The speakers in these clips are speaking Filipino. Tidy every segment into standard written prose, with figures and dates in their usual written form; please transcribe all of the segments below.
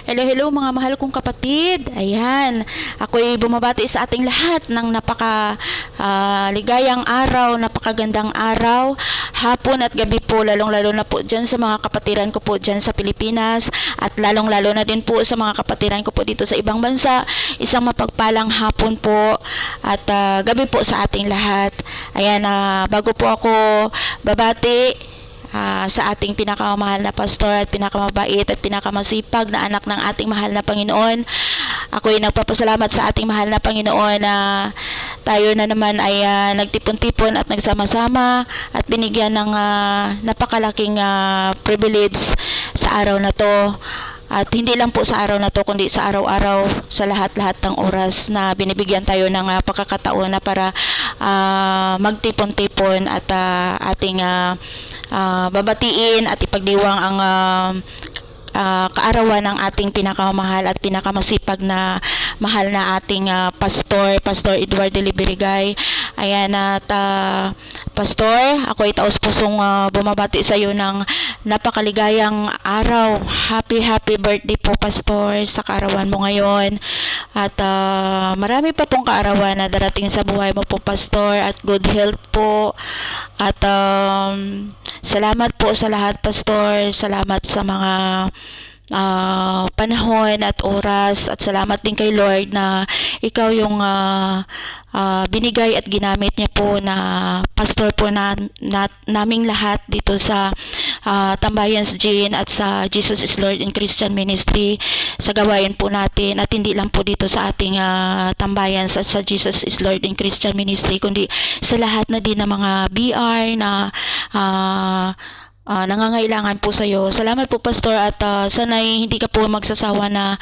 Hello, hello mga mahal kong kapatid. Ayan, ako'y bumabati sa ating lahat ng ligayang araw, napakagandang araw, hapon at gabi po, lalong-lalo na po dyan sa mga kapatiran ko po dyan sa Pilipinas at lalong-lalo na din po sa mga kapatiran ko po dito sa ibang bansa. Isang mapagpalang hapon po at gabi po sa ating lahat. Ayan, bago po ako babati, sa ating pinakamahal na pastor at pinakamabait at pinakamasipag na anak ng ating mahal na Panginoon. Ako'y nagpapasalamat sa ating mahal na Panginoon na tayo na naman ay nagtipon-tipon at nagsama-sama at binigyan ng napakalaking privilege sa araw na to. At hindi lang po sa araw na to, kundi sa araw-araw, sa lahat-lahat ng oras na binibigyan tayo ng pagkakataon na para magtipon-tipon at ating babatiin at ipagdiwang ang kaarawan ng ating pinakamahal at pinakamasipag na mahal na ating Pastor Edward de Liberigay. Ayan, at Pastor, ako ay taos-pusong bumabati sa iyo ng napakaligayang araw. Happy birthday po, Pastor, sa kaarawan mo ngayon. At marami pa pong kaarawan na darating sa buhay mo po, Pastor, at good health po. At salamat po sa lahat, Pastor. Salamat sa mga panahon at oras, at salamat din kay Lord na ikaw yung binigay at ginamit niya po na pastor po naming lahat dito sa Tambayans Gin at sa Jesus is Lord in Christian Ministry, sa gawain po natin, at hindi lang po dito sa ating Tambayans at sa Jesus is Lord in Christian Ministry, kundi sa lahat na din ng mga BR na nangangailangan po sa iyo. Salamat po, Pastor, at sana'y hindi ka po magsasawa na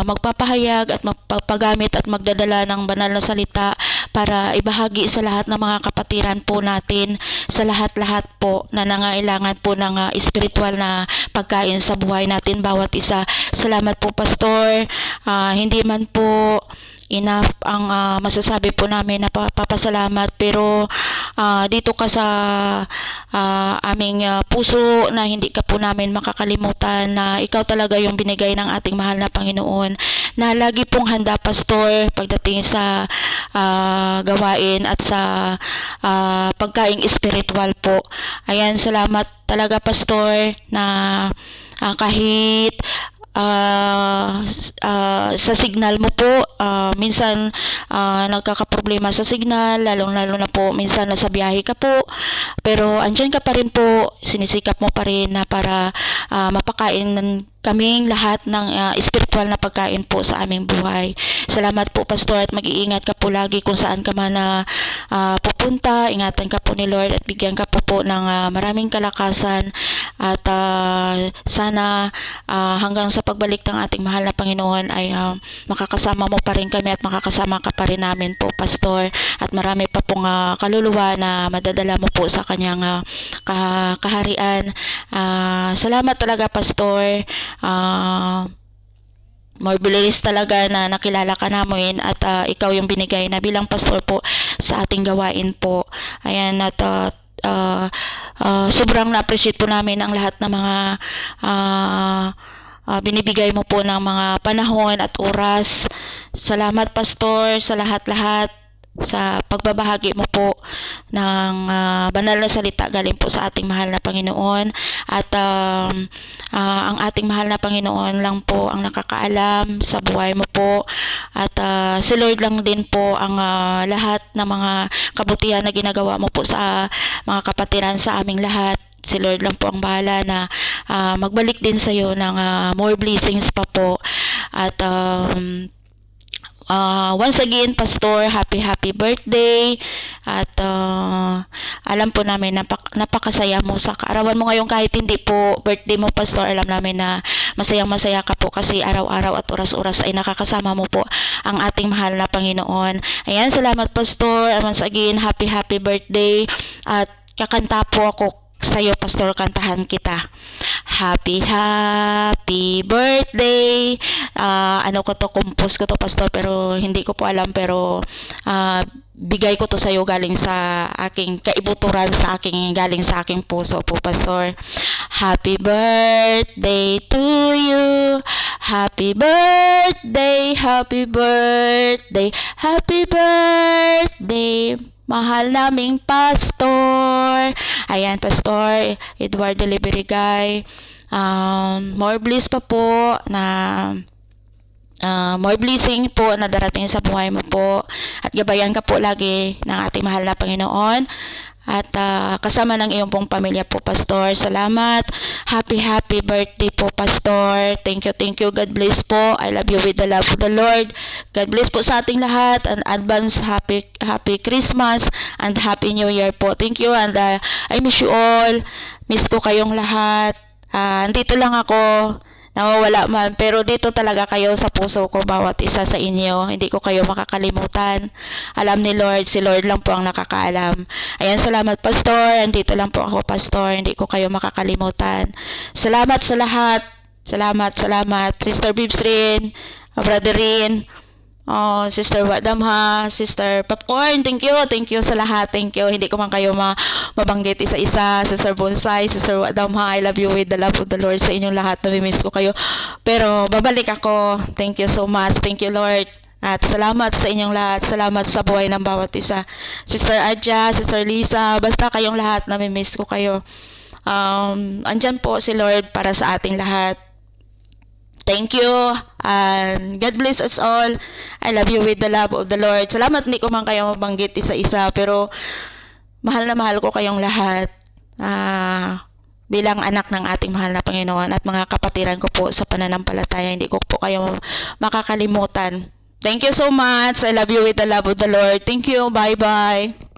magpapahayag at magpapagamit at magdadala ng banal na salita para ibahagi sa lahat ng mga kapatiran po natin, sa lahat-lahat po na nangangailangan po ng spiritual na pagkain sa buhay natin bawat isa. Salamat po, Pastor. Hindi man po enough ang masasabi po namin na papasalamat, pero dito ka sa aming puso na hindi ka po namin makakalimutan, na ikaw talaga yung binigay ng ating mahal na Panginoon, na lagi pong handa, Pastor, pagdating sa gawain at sa pagkaing spiritual po. Ayan, salamat talaga, Pastor, na kahit sa signal mo po, minsan nagkakaproblema sa signal, lalong-lalo na po minsan nasa biyahe ka po, pero andyan ka pa rin po, sinisikap mo pa rin na para mapakain kaming lahat ng spiritual na pagkain po sa aming buhay. Salamat po, Pastor, at mag-iingat ka po lagi kung saan ka man pupunta. Ingatan ka po ni Lord at bigyan ka po ng maraming kalakasan, at sana hanggang sa pagbalik ng ating mahal na Panginoon ay makakasama mo pa rin kami at makakasama ka pa rin namin po, Pastor, at marami pa pong kaluluwa na madadala mo po sa kanyang kaharian. Salamat talaga, Pastor. More bilis talaga na nakilala ka namin, at ikaw yung binigay na bilang pastor po sa ating gawain po. Ayan, at sobrang na-appreciate po namin ang lahat ng mga binibigay mo po ng mga panahon at oras. Salamat, Pastor, sa lahat-lahat, sa pagbabahagi mo po ng banal na salita galing po sa ating mahal na Panginoon. At ang ating mahal na Panginoon lang po ang nakakaalam sa buhay mo po, at si Lord lang din po ang lahat ng mga kabutihan na ginagawa mo po sa mga kapatiran sa aming lahat. Si Lord lang po ang bahala na magbalik din sa iyo ng more blessings pa po. At once again, Pastor, happy birthday. At alam po namin napakasaya mo sa kaarawan mo ngayon, kahit hindi po birthday mo, Pastor. Alam namin na masayang-masaya ka po kasi araw-araw at oras-oras ay nakakasama mo po ang ating mahal na Panginoon. Ayan, salamat, Pastor. Once again, happy birthday. At kakanta po ako sa'yo, Pastor, kantahan kita. Happy, happy birthday. Ano ko to, compose ko to, Pastor, pero hindi ko po alam, pero bigay ko to sa'yo galing sa aking kaibuturan, galing sa aking puso po, Pastor. Happy birthday to you. Happy birthday, happy birthday, happy birthday, mahal naming Pastor. Ayan, Pastor Edward Delivery Guy. More bliss pa po na more blessing po na darating sa buhay mo po. At gabayan ka po lagi ng ating mahal na Panginoon. At kasama ng iyong pong pamilya po, Pastor. Salamat. Happy, happy birthday po, Pastor. Thank you, thank you. God bless po. I love you with the love of the Lord. God bless po sa ating lahat. And advance happy Christmas and Happy New Year po. Thank you, and I miss you all. Miss ko kayong lahat. Andito lang ako. Nawawala man, pero dito talaga kayo sa puso ko, bawat isa sa inyo. Hindi ko kayo makakalimutan. Alam ni Lord, si Lord lang po ang nakakaalam. Ayan, salamat, Pastor. Andito lang po ako, Pastor. Hindi ko kayo makakalimutan. Salamat sa lahat. Salamat, salamat. Sister Bibs rin, Brother Rin, Sister Wadamha, Sister Popcorn, thank you sa lahat, thank you. Hindi ko man kayo mabanggit isa-isa. Sister Bonsai, Sister Wadamha, I love you with the love of the Lord. Sa inyong lahat, namimiss ko kayo, pero babalik ako. Thank you so much, thank you, Lord. At salamat sa inyong lahat, salamat sa buhay ng bawat isa. Sister Adja, Sister Lisa, basta kayong lahat, namimiss ko kayo. Andyan po si Lord para sa ating lahat. Thank you, and God bless us all. I love you with the love of the Lord. Salamat, hindi ko man kayo mabanggit isa-isa, pero mahal na mahal ko kayong lahat bilang anak ng ating mahal na Panginoon at mga kapatiran ko po sa pananampalataya. Hindi ko po kayo makakalimutan. Thank you so much. I love you with the love of the Lord. Thank you. Bye-bye.